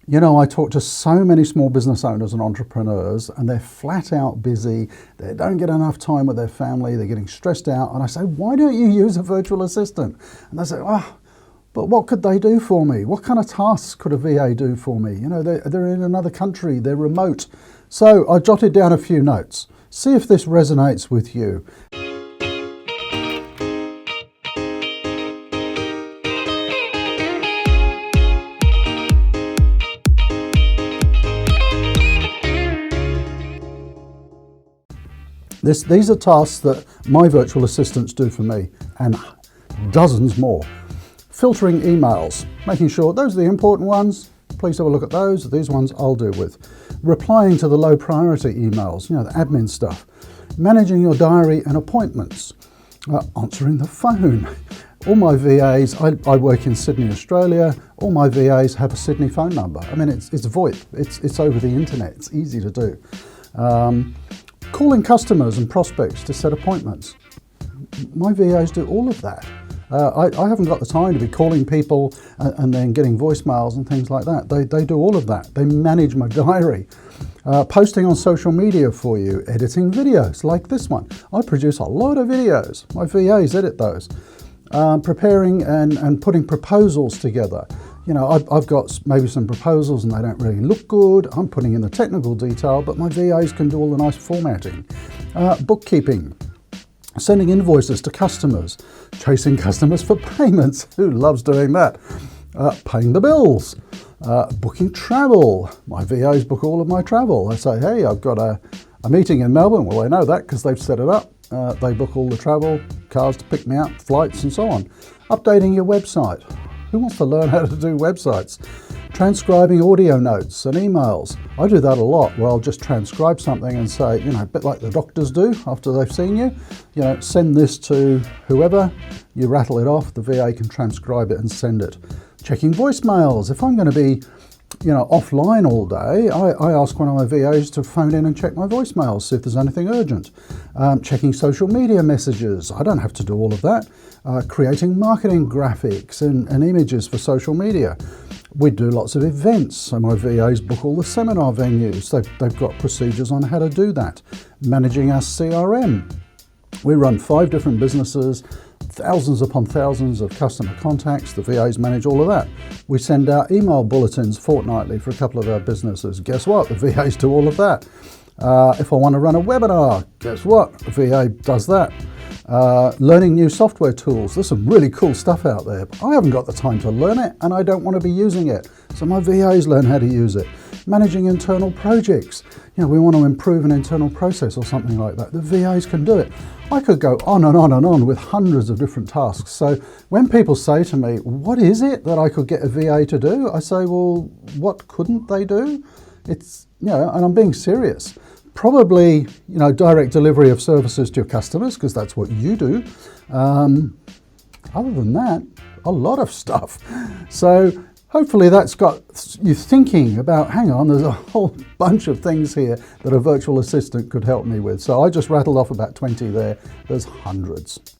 You know, I talk to so many small business owners and entrepreneurs, and they're flat out busy. They don't get enough time with their family. They're getting stressed out. And I say, why don't you use a virtual assistant? And they say, oh, but what could they do for me? What kind of tasks could a VA do for me? You know, they're in another country, they're remote. So I jotted down a few notes. See if this resonates with you. These are tasks that my virtual assistants do for me, and dozens more. Filtering emails, making sure those are the important ones, please have a look at those. These ones I'll deal with. Replying to the low priority emails, you know, the admin stuff. Managing your diary and appointments. Answering the phone. All my VAs, I work in Sydney, Australia. All my VAs have a Sydney phone number. I mean, it's VoIP, it's over the internet, it's easy to do. Calling customers and prospects to set appointments. My VAs do all of that. I haven't got the time to be calling people and then getting voicemails and things like that. They do all of that. They manage my diary. Posting on social media for you, editing videos like this one. I produce a lot of videos. My VAs edit those. Preparing and putting proposals together. You know, I've got maybe some proposals and they don't really look good. I'm putting in the technical detail, but my VAs can do all the nice formatting. Bookkeeping, sending invoices to customers, chasing customers for payments. Who loves doing that? Paying the bills, booking travel. My VAs book all of my travel. I say, hey, I've got a meeting in Melbourne. Well, they know that because they've set it up. They book all the travel, cars to pick me up, flights and so on. Updating your website. Who wants to learn how to do websites? Transcribing audio notes and emails. I do that a lot where I'll just transcribe something and say, you know, a bit like the doctors do after they've seen you. You know, send this to whoever, you rattle it off, the VA can transcribe it and send it. Checking voicemails. If I'm going to be, you know, offline all day, I ask one of my VAs to phone in and check my voicemails, see if there's anything urgent. Checking social media messages. I don't have to do all of that. Creating marketing graphics and images for social media. We do lots of events, so my VAs book all the seminar venues. They've got procedures on how to do that. Managing our CRM. We run 5 different businesses, thousands upon thousands of customer contacts. The VAs manage all of that. We send out email bulletins fortnightly for a couple of our businesses. Guess what? The VAs do all of that. If I want to run a webinar, guess what? The VA does that. Learning new software tools. There's some really cool stuff out there, but I haven't got the time to learn it and I don't want to be using it. So my VAs learn how to use it. Managing internal projects. You know, we want to improve an internal process or something like that. The VAs can do it. I could go on and on and on with hundreds of different tasks. So when people say to me, what is it that I could get a VA to do? I say, well, what couldn't they do? It's, you know, and I'm being serious. Probably, you know, direct delivery of services to your customers, because that's what you do. Other than that, a lot of stuff. So hopefully that's got you thinking about, hang on, there's a whole bunch of things here that a virtual assistant could help me with. So I just rattled off about 20 there. There's hundreds.